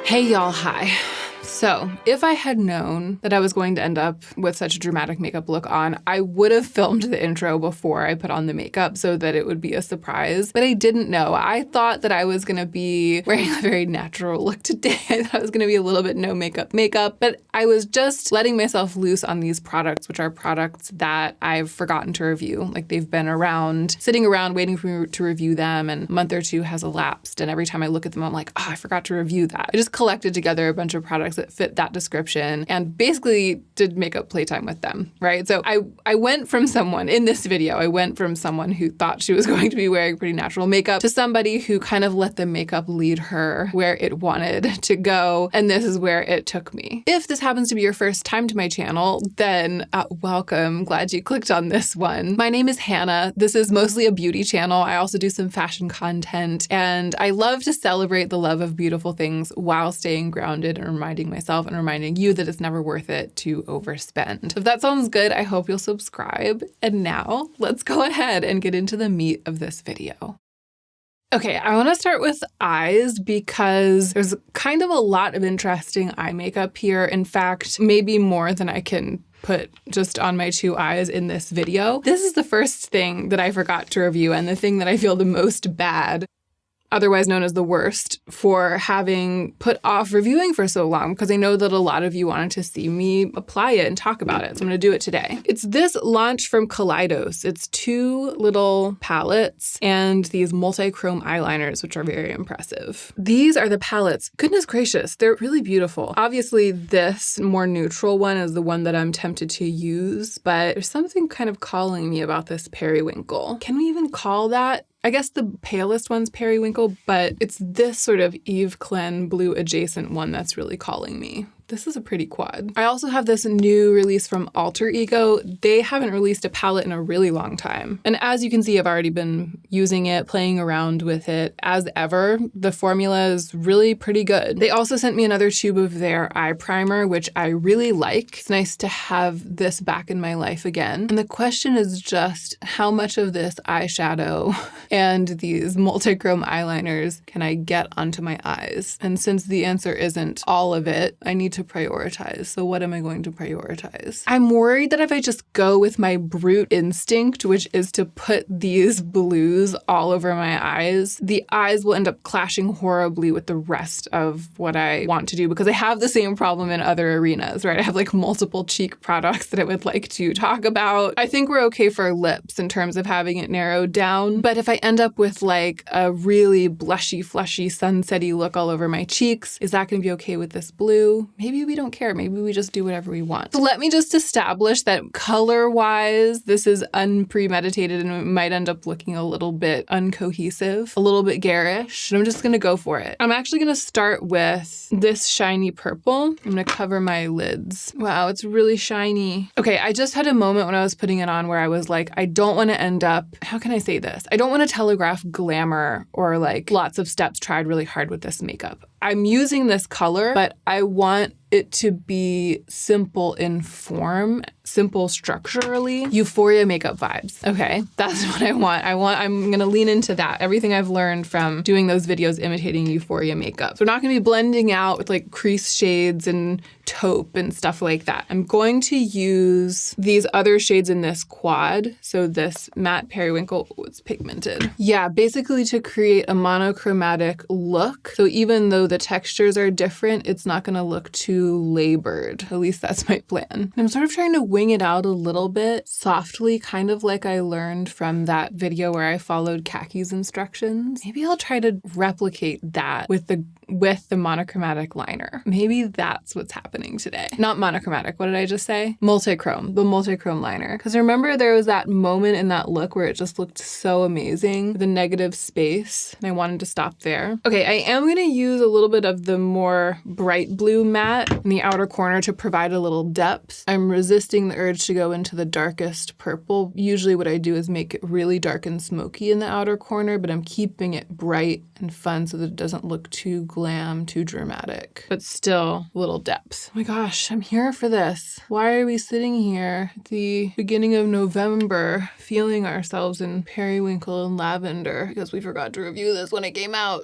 Hey y'all, hi. So if I had known that I was going to end up with such a dramatic makeup look on, I would have filmed the intro before I put on the makeup so that it would be a surprise. But I didn't know. I thought that I was going to be wearing a very natural look today. I thought I was going to be a little bit no makeup, but I was just letting myself loose on these products, which are products that I've forgotten to review. Like they've been around, sitting around waiting for me to review them, and a month or two has elapsed. And every time I look at them, I'm like, oh, I forgot to review that. I just collected together a bunch of products that fit that description and basically did makeup playtime with them, right? So I went from someone in this video, I went from someone who thought she was going to be wearing pretty natural makeup to somebody who kind of let the makeup lead her where it wanted to go. And this is where it took me. If this happens to be your first time to my channel, then welcome. Glad you clicked on this one. My name is Hannah. This is mostly a beauty channel. I also do some fashion content, and I love to celebrate the love of beautiful things while staying grounded and reminding myself and reminding you that it's never worth it to overspend. If that sounds good, I hope you'll subscribe. And now let's go ahead and get into the meat of this video. Okay, I want to start with eyes because there's kind of a lot of interesting eye makeup here. In fact, maybe more than I can put just on my two eyes in this video. This is the first thing that I forgot to review and the thing that I feel the most bad, otherwise known as the worst, for having put off reviewing for so long, because I know that a lot of you wanted to see me apply it and talk about it. So I'm going to do it today. It's this launch from Kaleidos. It's two little palettes and these multi-chrome eyeliners, which are very impressive. These are the palettes. Goodness gracious, they're really beautiful. Obviously, this more neutral one is the one that I'm tempted to use, but there's something kind of calling me about this periwinkle. Can we even call that? I guess the palest one's periwinkle, but it's this sort of Eve Clen blue adjacent one that's really calling me. This is a pretty quad. I also have this new release from Alter Ego. They haven't released a palette in a really long time. And as you can see, I've already been using it, playing around with it. As ever, the formula is really pretty good. They also sent me another tube of their eye primer, which I really like. It's nice to have this back in my life again. And the question is just how much of this eyeshadow and these multi-chrome eyeliners can I get onto my eyes? And since the answer isn't all of it, I need to prioritize. So what am I going to prioritize? I'm worried that if I just go with my brute instinct, which is to put these blues all over my eyes, the eyes will end up clashing horribly with the rest of what I want to do, because I have the same problem in other arenas, right? I have like multiple cheek products that I would like to talk about. I think we're okay for lips in terms of having it narrowed down, but if I end up with like a really blushy, flushy, sunsetty look all over my cheeks, is that going to be okay with this blue? Maybe we don't care. Maybe we just do whatever we want. So let me just establish that color-wise, this is unpremeditated and it might end up looking a little bit uncohesive, a little bit garish. And I'm just going to go for it. I'm actually going to start with this shiny purple. I'm going to cover my lids. Wow, it's really shiny. Okay, I just had a moment when I was putting it on where I was like, I don't want to end up, how can I say this? I don't want to telegraph glamour or like lots of steps tried really hard with this makeup. I'm using this color, but I want it to be simple in form, simple structurally, Euphoria makeup vibes. Okay, that's what I want. I'm gonna lean into that. Everything I've learned from doing those videos imitating Euphoria makeup. So we're not gonna be blending out with like crease shades and taupe and stuff like that. I'm going to use these other shades in this quad. So this matte periwinkle, oh, it's pigmented. Yeah, basically to create a monochromatic look. So even though the textures are different, it's not gonna look too labored. At least that's my plan. I'm sort of trying to wing it out a little bit softly, kind of like I learned from that video where I followed Kaki's instructions. Maybe I'll try to replicate that with the monochromatic liner. Maybe that's what's happening today. Not monochromatic, what did I just say? Multi-chrome, the multi-chrome liner. Because remember there was that moment in that look where it just looked so amazing, the negative space, and I wanted to stop there. Okay, I am gonna use a little bit of the more bright blue matte in the outer corner to provide a little depth. I'm resisting the urge to go into the darkest purple. Usually what I do is make it really dark and smoky in the outer corner, but I'm keeping it bright and fun so that it doesn't look too glam, too dramatic, but still a little depth. Oh my gosh, I'm here for this. Why are we sitting here at the beginning of November feeling ourselves in periwinkle and lavender? Because we forgot to review this when it came out.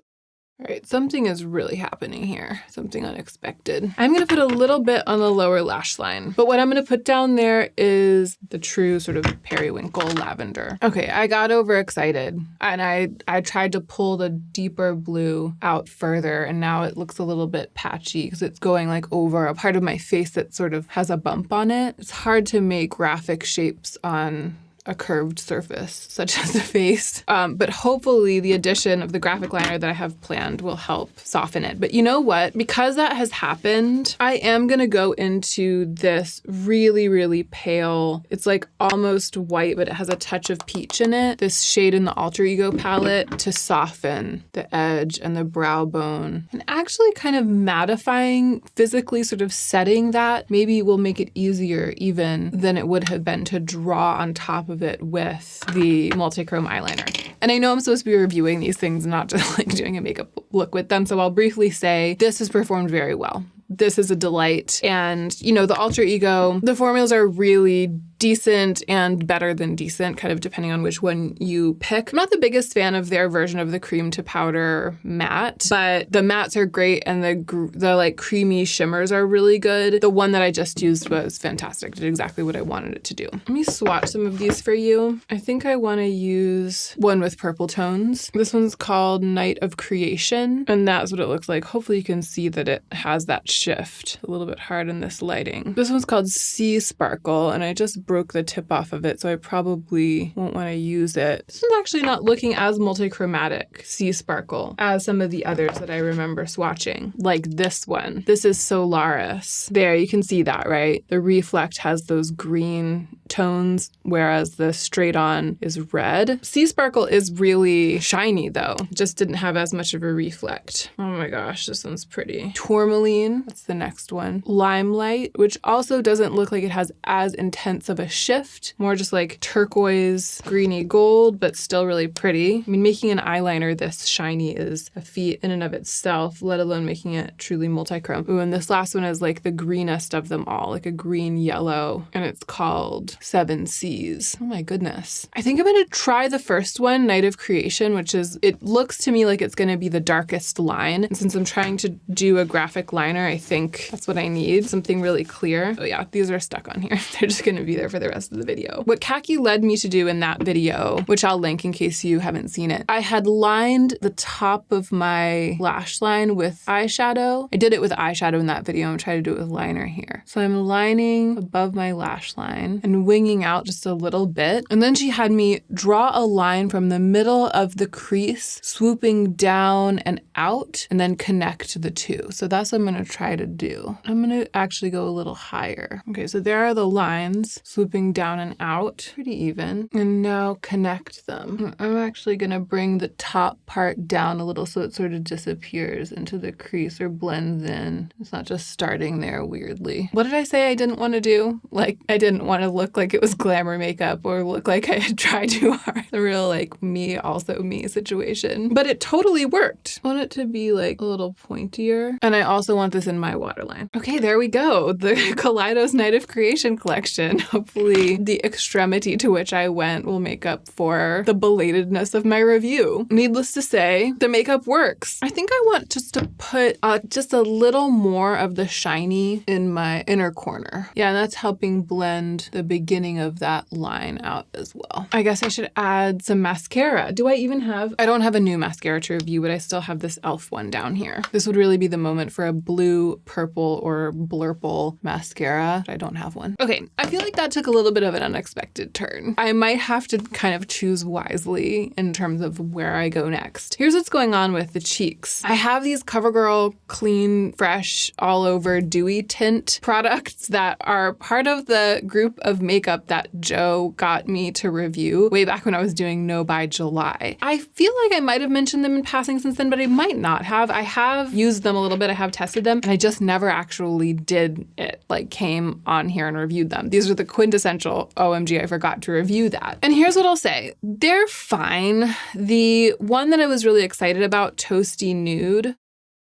All right, something is really happening here. Something unexpected. I'm gonna put a little bit on the lower lash line, but what I'm gonna put down there is the true sort of periwinkle lavender. Okay, I got overexcited and I tried to pull the deeper blue out further, and now it looks a little bit patchy because it's going like over a part of my face that sort of has a bump on it. It's hard to make graphic shapes on a curved surface such as the face. But hopefully the addition of the graphic liner that I have planned will help soften it. But you know what? Because that has happened, I am gonna go into this really, really pale, it's like almost white, but it has a touch of peach in it, this shade in the Alter Ego palette to soften the edge and the brow bone. And actually kind of mattifying, physically sort of setting that maybe will make it easier even than it would have been to draw on top of it with the multi-chrome eyeliner. And I know I'm supposed to be reviewing these things, not just like doing a makeup look with them. So I'll briefly say this has performed very well. This is a delight. And, you know, the Alter Ego, the formulas are really decent and better than decent, kind of depending on which one you pick. I'm not the biggest fan of their version of the cream to powder matte, but the mattes are great and the like creamy shimmers are really good. The one that I just used was fantastic. Did exactly what I wanted it to do. Let me swatch some of these for you. I think I want to use one with purple tones. This one's called Night of Creation, and that's what it looks like. Hopefully you can see that it has that shift. A little bit hard in this lighting. This one's called Sea Sparkle, and I just broke the tip off of it, so I probably won't want to use it. This one's actually not looking as multi-chromatic, Sea Sparkle, as some of the others that I remember swatching, like this one. This is Solaris. There, you can see that, right? The Reflect has those green tones, whereas the Straight On is red. Sea Sparkle is really shiny though. It just didn't have as much of a reflect. Oh my gosh, this one's pretty. Tourmaline, that's the next one. Limelight, which also doesn't look like it has as intense of a shift, more just like turquoise, greeny gold, but still really pretty. I mean, making an eyeliner this shiny is a feat in and of itself, let alone making it truly multi-chrome. Ooh, and this last one is like the greenest of them all, like a green yellow, and it's called Seven Seas. Oh my goodness. I think I'm gonna try the first one, Night of Creation, which is, it looks to me like it's gonna be the darkest line. And since I'm trying to do a graphic liner, I think that's what I need, something really clear. Oh yeah, these are stuck on here. They're just gonna be there for the rest of the video. What Khaki led me to do in that video, which I'll link in case you haven't seen it, I had lined the top of my lash line with eyeshadow. I did it with eyeshadow in that video. I'm trying to do it with liner here. So I'm lining above my lash line and winging out just a little bit. And then she had me draw a line from the middle of the crease, swooping down and out, and then connect the two. So that's what I'm gonna try to do. I'm gonna actually go a little higher. Okay, so there are the lines, swooping down and out, pretty even. And now connect them. I'm actually gonna bring the top part down a little so it sort of disappears into the crease or blends in. It's not just starting there weirdly. What did I say I didn't want to do? Like, I didn't want to look like it was glamour makeup or look like I had tried too hard. The real like me, also me situation. But it totally worked. I want it to be like a little pointier. And I also want this in my waterline. Okay, there we go. The Kaleidos Night of Creation collection. Hopefully the extremity to which I went will make up for the belatedness of my review. Needless to say, the makeup works. I think I want just to put just a little more of the shiny in my inner corner. Yeah, and that's helping blend the beginning of that line out as well. I guess I should add some mascara. Do I even have? I don't have a new mascara to review, but I still have this e.l.f. one down here. This would really be the moment for a blue, purple, or blurple mascara. I don't have one. Okay, I feel like that took a little bit of an unexpected turn. I might have to kind of choose wisely in terms of where I go next. Here's what's going on with the cheeks. I have these CoverGirl Clean Fresh All Over Dewy Tint products that are part of the group of makeup that Joe got me to review way back when I was doing No by July. I feel like I might have mentioned them in passing since then, but I might not have. I have used them a little bit. I have tested them, and I just never actually did it, like came on here and reviewed them. These are the quintessential, OMG, I forgot to review that. And here's what I'll say. They're fine. The one that I was really excited about, Toasty Nude,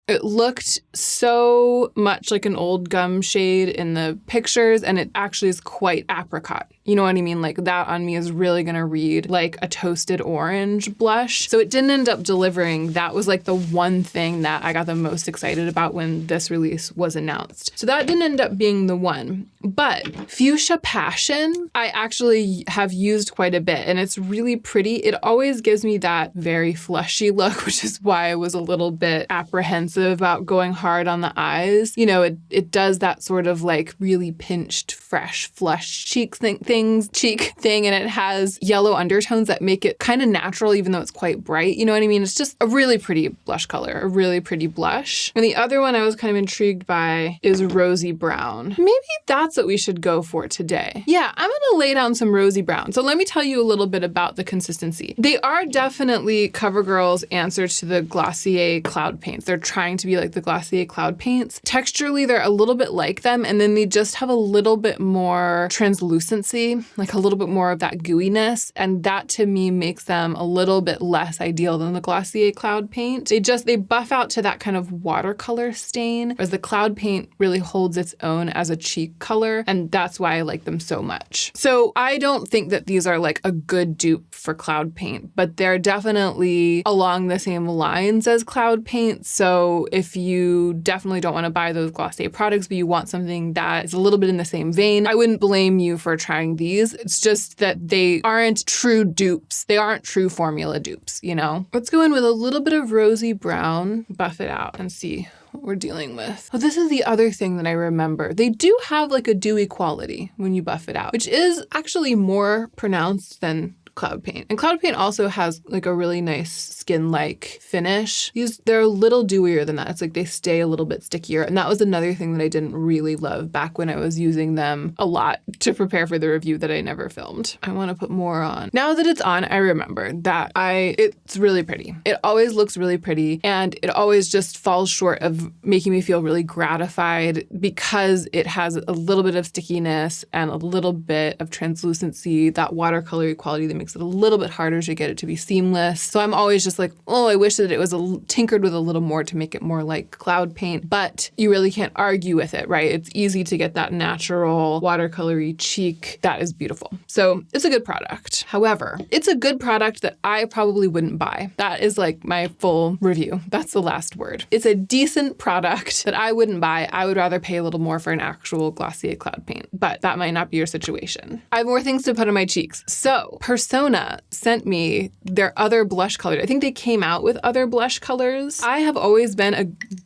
it looked so much like an old gum shade in the pictures, and it actually is quite apricot You know what I mean? Like that on me is really gonna read like a toasted orange blush. So it didn't end up delivering. That was like the one thing that I got the most excited about when this release was announced. So that didn't end up being the one. But Fuchsia Passion, I actually have used quite a bit and it's really pretty. It always gives me that very flushy look, which is why I was a little bit apprehensive about going hard on the eyes. You know, it does that sort of like really pinched, fresh, flush cheek thing, and it has yellow undertones that make it kind of natural, even though it's quite bright. You know what I mean? It's just a really pretty blush color, a really pretty blush. And the other one I was kind of intrigued by is Rosy Brown. Maybe that's what we should go for today. Yeah, I'm gonna lay down some Rosy Brown. So let me tell you a little bit about the consistency. They are definitely CoverGirl's answer to the Glossier Cloud Paints. They're trying to be like the Glossier Cloud Paints. Texturally, they're a little bit like them, and then they just have a little bit more translucency, like a little bit more of that gooiness, and that to me makes them a little bit less ideal than the Glossier Cloud Paint. They buff out to that kind of watercolor stain, whereas the Cloud Paint really holds its own as a cheek color, and that's why I like them so much. So I don't think that these are like a good dupe for Cloud Paint, but they're definitely along the same lines as Cloud Paint. So if you definitely don't want to buy those Glossier products, but you want something that is a little bit in the same vein, I wouldn't blame you for trying these. It's just that they aren't true dupes. They aren't true formula dupes, you know? Let's go in with a little bit of Rosy Brown, buff it out and see what we're dealing with. Oh, this is the other thing that I remember. They do have like a dewy quality when you buff it out, which is actually more pronounced than Cloud Paint. And Cloud Paint also has like a really nice skin-like finish. They're a little dewier than that. It's like they stay a little bit stickier. And that was another thing that I didn't really love back when I was using them a lot to prepare for the review that I never filmed. I want to put more on. Now that it's on, I remember that it's really pretty. It always looks really pretty, and it always just falls short of making me feel really gratified because it has a little bit of stickiness and a little bit of translucency, that watercolory quality that makes it a little bit harder to get it to be seamless. So I'm always just like, oh, I wish that it was tinkered with a little more to make it more like Cloud Paint, but you really can't argue with it, right? It's easy to get that natural watercolory cheek. That is beautiful. So it's a good product. However, it's a good product that I probably wouldn't buy. That is like my full review. That's the last word. It's a decent product that I wouldn't buy. I would rather pay a little more for an actual Glossier Cloud Paint, but that might not be your situation. I have more things to put on my cheeks. So Persona sent me their other blush colors. I think they came out with other blush colors. I have always been a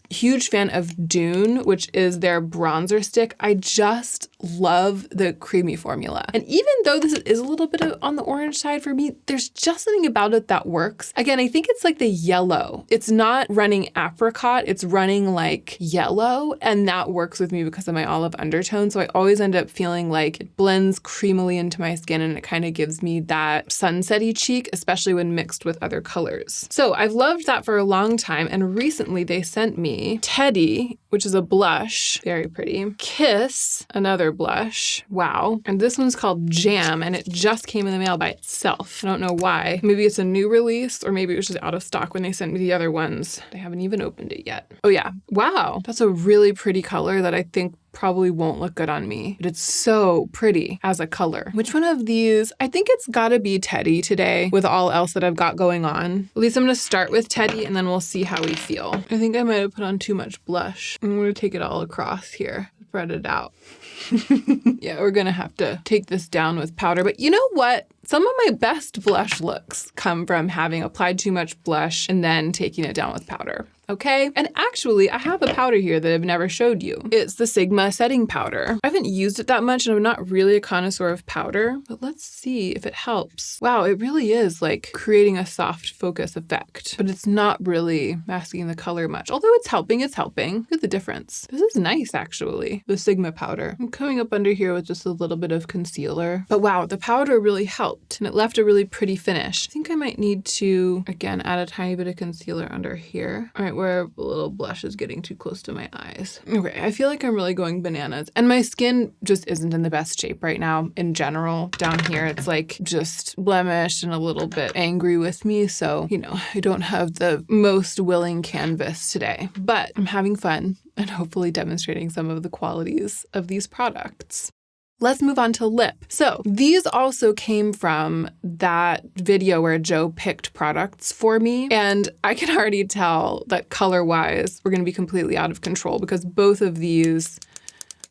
huge fan of Dune, which is their bronzer stick. I just love the creamy formula. And even though this is a little bit on the orange side for me, there's just something about it that works. Again, I think it's like the yellow. It's not running apricot, it's running like yellow, and that works with me because of my olive undertone. So I always end up feeling like it blends creamily into my skin, and it kind of gives me that sunsetty cheek, especially when mixed with other colors. So I've loved that for a long time, and recently they sent me Teddy, which is a blush, very pretty. Kiss, another blush, wow. And this one's called Jam, and it just came in the mail by itself. I don't know why. Maybe it's a new release, or maybe it was just out of stock when they sent me the other ones. They haven't even opened it yet. Oh yeah, wow. That's a really pretty color that I think probably won't look good on me, but it's so pretty as a color. Which one of these? I think it's gotta be Teddy today with all else that I've got going on. At least I'm gonna start with Teddy and then we'll see how we feel. I think I might have put on too much blush. I'm gonna take it all across here, spread it out. Yeah, we're gonna have to take this down with powder, but you know what? Some of my best blush looks come from having applied too much blush and then taking it down with powder. Okay? And actually, I have a powder here that I've never showed you. It's the Sigma setting powder. I haven't used it that much and I'm not really a connoisseur of powder, but let's see if it helps. Wow, it really is like creating a soft focus effect, but it's not really masking the color much. Although it's helping, it's helping. Look at the difference. This is nice, actually, the Sigma powder. I'm coming up under here with just a little bit of concealer, but wow, the powder really helped and it left a really pretty finish. I think I might need to, again, add a tiny bit of concealer under here. All right, where the little blush is getting too close to my eyes. Okay, I feel like I'm really going bananas. And my skin just isn't in the best shape right now in general. Down here, it's like just blemished and a little bit angry with me. So, you know, I don't have the most willing canvas today, but I'm having fun and hopefully demonstrating some of the qualities of these products. Let's move on to lip. So these also came from that video where Joe picked products for me. And I can already tell that color-wise, we're going to be completely out of control because both of these,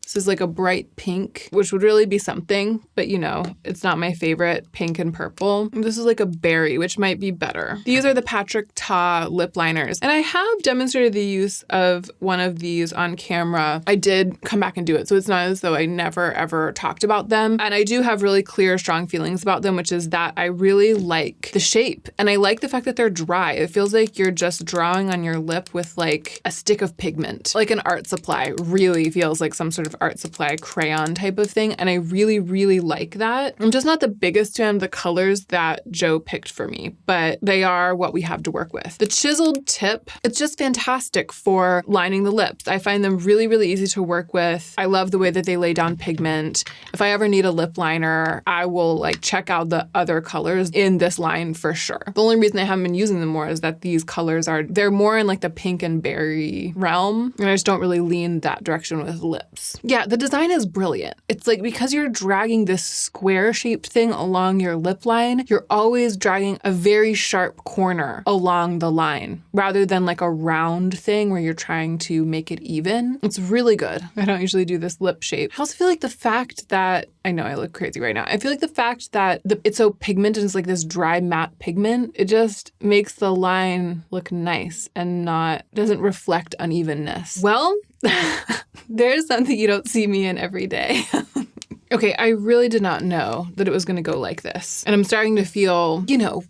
this is like a bright pink, which would really be something, but you know, it's not my favorite, pink and purple. And this is like a berry, which might be better. These are the Patrick Ta lip liners. And I have demonstrated the use of one of these on camera. I did come back and do it, so it's not as though I never ever talked about them. And I do have really clear, strong feelings about them, which is that I really like the shape. And I like the fact that they're dry. It feels like you're just drawing on your lip with like a stick of pigment, like an art supply. Really feels like some sort of art supply crayon type of thing. And I really, really like that. I'm just not the biggest fan of the colors that Joe picked for me, but they are what we have to work with. The chiseled tip, it's just fantastic for lining the lips. I find them really, really easy to work with. I love the way that they lay down pigment. If I ever need a lip liner, I will like check out the other colors in this line for sure. The only reason I haven't been using them more is that these colors they're more in like the pink and berry realm. And I just don't really lean that direction with lips. Yeah, the design is brilliant. It's like because you're dragging this square shaped thing along your lip line, you're always dragging a very sharp corner along the line rather than like a round thing where you're trying to make it even. It's really good. I don't usually do this lip shape. I also feel like the fact that, I know I look crazy right now. I feel like the fact that it's so pigmented, it's like this dry matte pigment, it just makes the line look nice and doesn't reflect unevenness. Well, there's something you don't see me in every day. Okay, I really did not know that it was going to go like this. And I'm starting to feel, you know,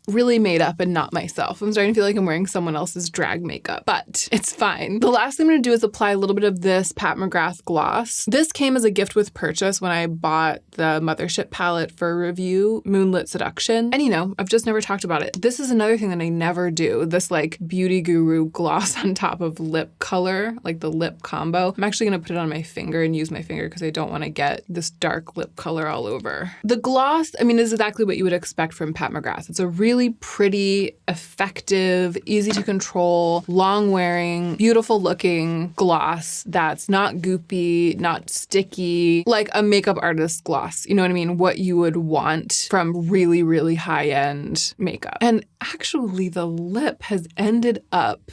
really made up and not myself. I'm starting to feel like I'm wearing someone else's drag makeup, but it's fine. The last thing I'm going to do is apply a little bit of this Pat McGrath gloss. This came as a gift with purchase when I bought the Mothership palette for review, Moonlit Seduction. And you know, I've just never talked about it. This is another thing that I never do. This like beauty guru gloss on top of lip color, like the lip combo. I'm actually going to put it on my finger and use my finger because I don't want to get this dark lip color all over. The gloss, I mean, is exactly what you would expect from Pat McGrath. It's a really pretty, effective, easy to control, long wearing, beautiful looking gloss that's not goopy, not sticky, like a makeup artist gloss. You know what I mean? What you would want from really, really high end makeup. And actually the lip has ended up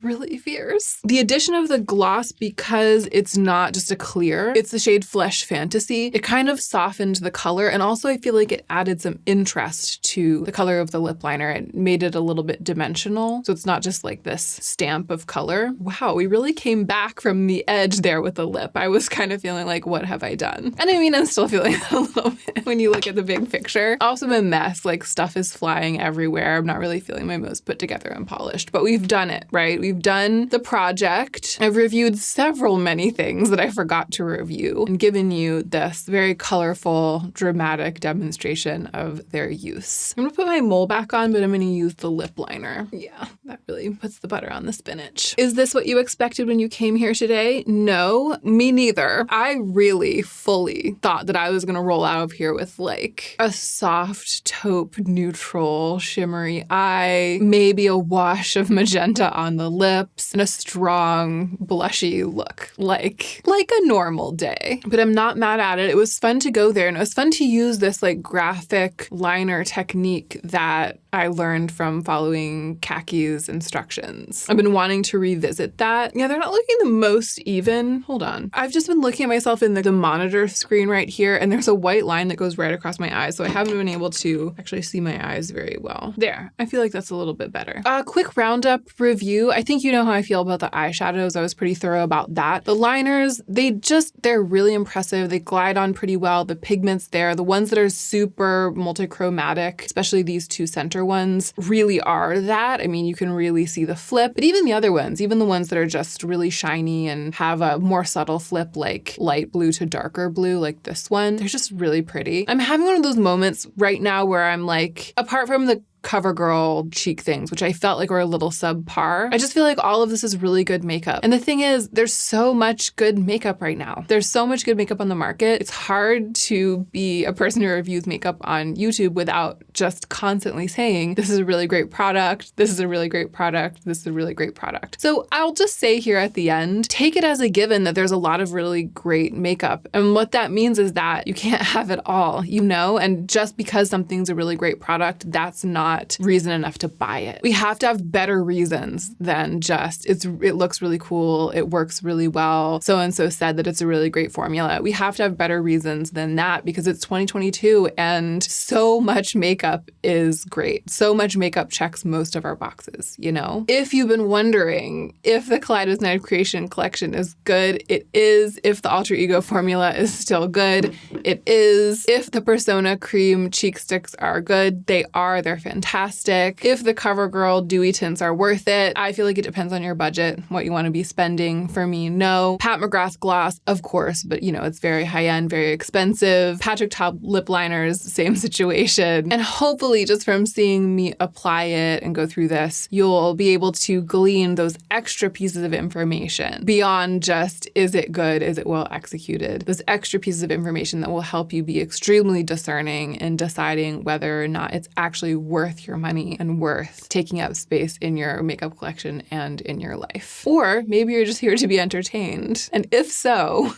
really fierce. The addition of the gloss, because it's not just a clear, it's the shade Flesh Fantasy, it kind of softened the color, and also I feel like it added some interest to the color of the lip liner. It made it a little bit dimensional, so it's not just like this stamp of color. Wow, we really came back from the edge there with the lip. I was kind of feeling like, what have I done? And I mean, I'm still feeling that a little bit when you look at the big picture. Also I'm a mess, like stuff is flying everywhere. I'm not really feeling my most put together and polished, but we've done it, right? We've done the project. I've reviewed many things that I forgot to review and given you this very colorful, dramatic demonstration of their use. I'm gonna put my mole back on, but I'm gonna use the lip liner. Yeah, that really puts the butter on the spinach. Is this what you expected when you came here today? No, me neither. I really fully thought that I was gonna roll out of here with like a soft taupe, neutral, shimmery eye, maybe a wash of magenta on the lips, and a strong blushy look, like a normal day. But I'm not mad at it. It was fun to go there, and it was fun to use this like graphic liner technique that I learned from following Kaki's instructions. I've been wanting to revisit that. Yeah, they're not looking the most even. Hold on. I've just been looking at myself in the monitor screen right here, and there's a white line that goes right across my eyes, so I haven't been able to actually see my eyes very well. There. I feel like that's a little bit better. A quick roundup review. I think you know how I feel about the eyeshadows. I was pretty thorough about that. The liners, they're really impressive. They glide on pretty well. The pigments there, the ones that are super multichromatic, especially these two center ones, really are that. I mean, you can really see the flip, but even the other ones, even the ones that are just really shiny and have a more subtle flip, like light blue to darker blue, like this one, they're just really pretty. I'm having one of those moments right now where I'm like, apart from the CoverGirl cheek things, which I felt like were a little subpar. I just feel like all of this is really good makeup. And the thing is, there's so much good makeup right now. There's so much good makeup on the market. It's hard to be a person who reviews makeup on YouTube without just constantly saying, this is a really great product, this is a really great product, this is a really great product. So I'll just say here at the end, take it as a given that there's a lot of really great makeup. And what that means is that you can't have it all, you know? And just because something's a really great product, that's not reason enough to buy it. We have to have better reasons than just, it looks really cool, it works really well, so-and-so said that it's a really great formula. We have to have better reasons than that because it's 2022 and so much makeup is great. So much makeup checks most of our boxes, you know? If you've been wondering if the Kaleidos Night of Creation collection is good, it is. If the Alter Ego formula is still good, it is. If the Persona Cream cheek sticks are good, they are. They're fantastic. If the CoverGirl Dewy tints are worth it, I feel like it depends on your budget, what you want to be spending. For me, no. Pat McGrath gloss, of course, but you know, it's very high-end, very expensive. Patrick Taub lip liners, same situation. And hopefully just from seeing me apply it and go through this, you'll be able to glean those extra pieces of information beyond just, is it good? Is it well executed? Those extra pieces of information that will help you be extremely discerning in deciding whether or not it's actually worth your money and worth taking up space in your makeup collection and in your life. Or maybe you're just here to be entertained. And if so,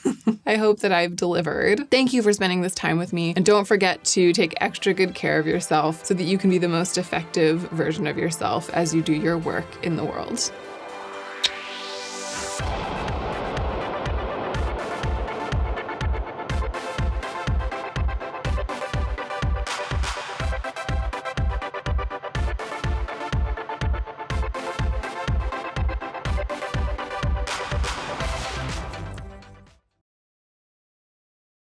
I hope that I've delivered. Thank you for spending this time with me. And don't forget to take extra good care of yourself so that you can be the most effective version of yourself as you do your work in the world.